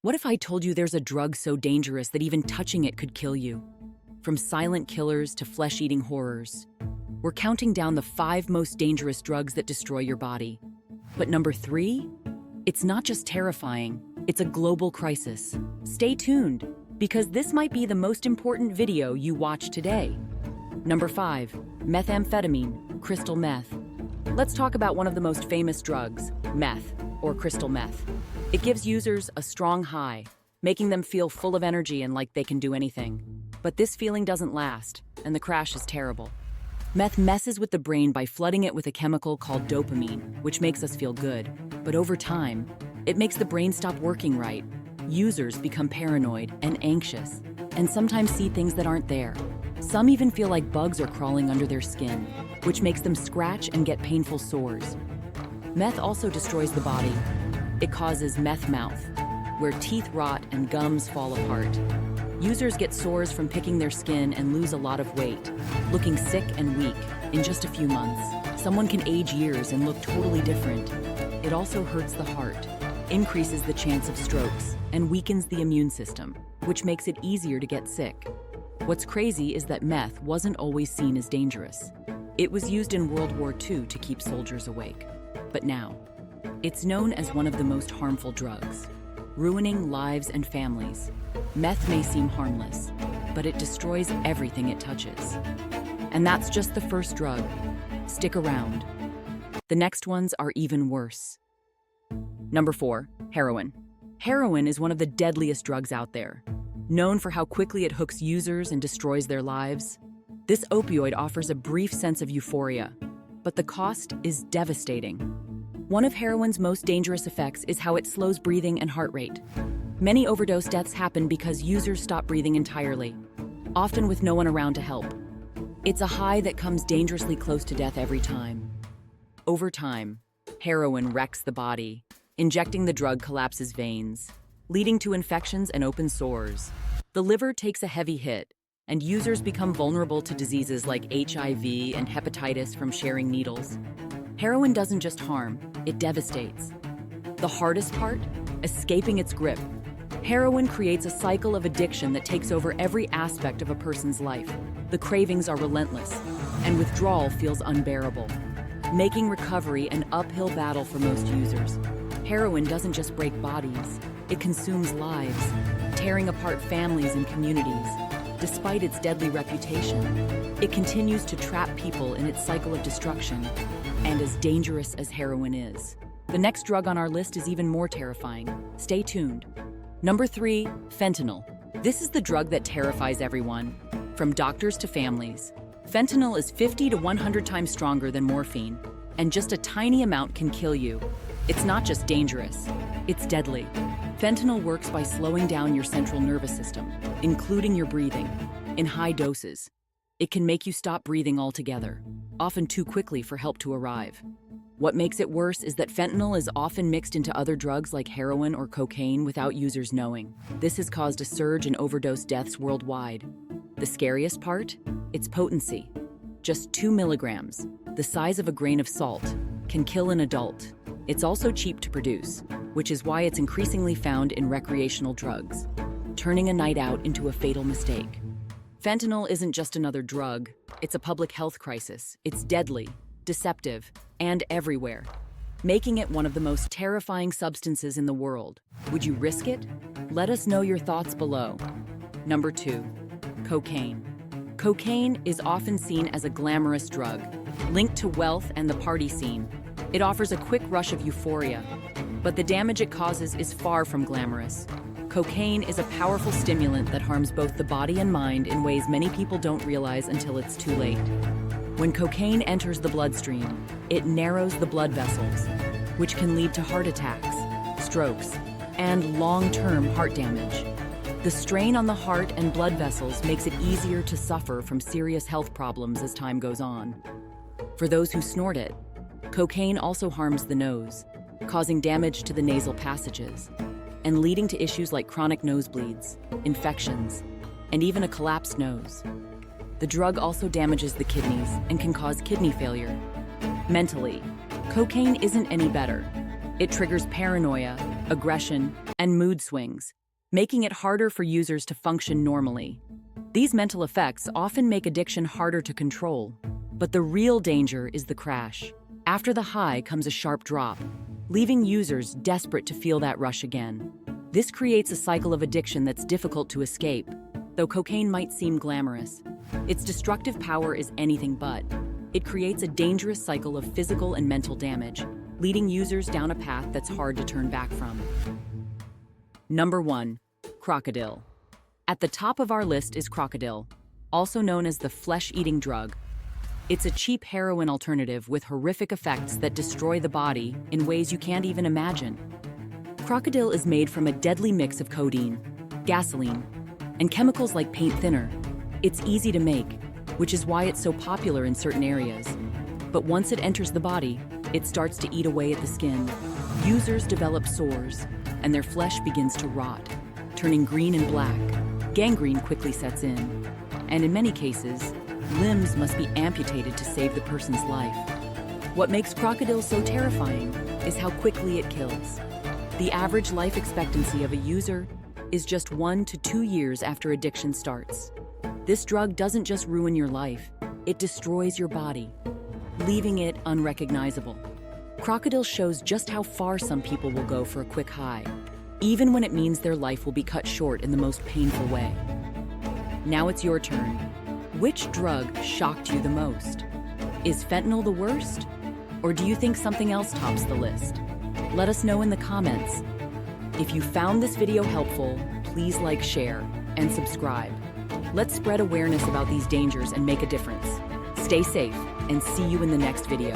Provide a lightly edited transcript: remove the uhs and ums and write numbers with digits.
What if I told you there's a drug so dangerous that even touching it could kill you? From silent killers to flesh-eating horrors. We're counting down the 5 most dangerous drugs that destroy your body. But number 3? It's not just terrifying, it's a global crisis. Stay tuned, because this might be the most important video you watch today. Number 5, methamphetamine, crystal meth. Let's talk about one of the most famous drugs, meth, or crystal meth. It gives users a strong high, making them feel full of energy and like they can do anything. But this feeling doesn't last, and the crash is terrible. Meth messes with the brain by flooding it with a chemical called dopamine, which makes us feel good. But over time, it makes the brain stop working right. Users become paranoid and anxious, and sometimes see things that aren't there. Some even feel like bugs are crawling under their skin, which makes them scratch and get painful sores. Meth also destroys the body. It causes meth mouth, where teeth rot and gums fall apart. Users get sores from picking their skin and lose a lot of weight, looking sick and weak in just a few months. Someone can age years and look totally different. It also hurts the heart, increases the chance of strokes, and weakens the immune system, which makes it easier to get sick. What's crazy is that meth wasn't always seen as dangerous. It was used in World War II to keep soldiers awake. But now, it's known as one of the most harmful drugs, ruining lives and families. Meth may seem harmless, but it destroys everything it touches. And that's just the first drug. Stick around. The next ones are even worse. Number 4, heroin. Heroin is one of the deadliest drugs out there. Known for how quickly it hooks users and destroys their lives, this opioid offers a brief sense of euphoria, but the cost is devastating. One of heroin's most dangerous effects is how it slows breathing and heart rate. Many overdose deaths happen because users stop breathing entirely, often with no one around to help. It's a high that comes dangerously close to death every time. Over time, heroin wrecks the body. Injecting the drug collapses veins, leading to infections and open sores. The liver takes a heavy hit, and users become vulnerable to diseases like HIV and hepatitis from sharing needles. Heroin doesn't just harm, it devastates. The hardest part? Escaping its grip. Heroin creates a cycle of addiction that takes over every aspect of a person's life. The cravings are relentless, and withdrawal feels unbearable, making recovery an uphill battle for most users. Heroin doesn't just break bodies, it consumes lives, tearing apart families and communities. Despite its deadly reputation, it continues to trap people in its cycle of destruction. And as dangerous as heroin is, the next drug on our list is even more terrifying. Stay tuned. Number 3, fentanyl. This is the drug that terrifies everyone, from doctors to families. Fentanyl is 50 to 100 times stronger than morphine, and just a tiny amount can kill you. It's not just dangerous, it's deadly. Fentanyl works by slowing down your central nervous system, including your breathing. In high doses, it can make you stop breathing altogether, often too quickly for help to arrive. What makes it worse is that fentanyl is often mixed into other drugs like heroin or cocaine without users knowing. This has caused a surge in overdose deaths worldwide. The scariest part? Its potency. Just 2 milligrams, the size of a grain of salt, can kill an adult. It's also cheap to produce, which is why it's increasingly found in recreational drugs, turning a night out into a fatal mistake. Fentanyl isn't just another drug, it's a public health crisis. It's deadly, deceptive, and everywhere, making it one of the most terrifying substances in the world. Would you risk it? Let us know your thoughts below. Number 2, cocaine. Cocaine is often seen as a glamorous drug, linked to wealth and the party scene. It offers a quick rush of euphoria, but the damage it causes is far from glamorous. Cocaine is a powerful stimulant that harms both the body and mind in ways many people don't realize until it's too late. When cocaine enters the bloodstream, it narrows the blood vessels, which can lead to heart attacks, strokes, and long-term heart damage. The strain on the heart and blood vessels makes it easier to suffer from serious health problems as time goes on. For those who snort it, cocaine also harms the nose, causing damage to the nasal passages, and leading to issues like chronic nosebleeds, infections, and even a collapsed nose. The drug also damages the kidneys and can cause kidney failure. Mentally, cocaine isn't any better. It triggers paranoia, aggression, and mood swings, making it harder for users to function normally. These mental effects often make addiction harder to control, but the real danger is the crash. After the high comes a sharp drop, leaving users desperate to feel that rush again. This creates a cycle of addiction that's difficult to escape, though cocaine might seem glamorous. Its destructive power is anything but. It creates a dangerous cycle of physical and mental damage, leading users down a path that's hard to turn back from. Number 1. Crocodile. At the top of our list is crocodile, also known as the flesh-eating drug. It's a cheap heroin alternative with horrific effects that destroy the body in ways you can't even imagine. Crocodile is made from a deadly mix of codeine, gasoline, and chemicals like paint thinner. It's easy to make, which is why it's so popular in certain areas. But once it enters the body, it starts to eat away at the skin. Users develop sores, and their flesh begins to rot, turning green and black. Gangrene quickly sets in, and in many cases, limbs must be amputated to save the person's life. What makes crocodile so terrifying is how quickly it kills. The average life expectancy of a user is just 1 to 2 years after addiction starts. This drug doesn't just ruin your life, it destroys your body, leaving it unrecognizable. Crocodile shows just how far some people will go for a quick high, even when it means their life will be cut short in the most painful way. Now it's your turn. Which drug shocked you the most? Is fentanyl the worst? Or do you think something else tops the list? Let us know in the comments. If you found this video helpful, please like, share, and subscribe. Let's spread awareness about these dangers and make a difference. Stay safe, and see you in the next video.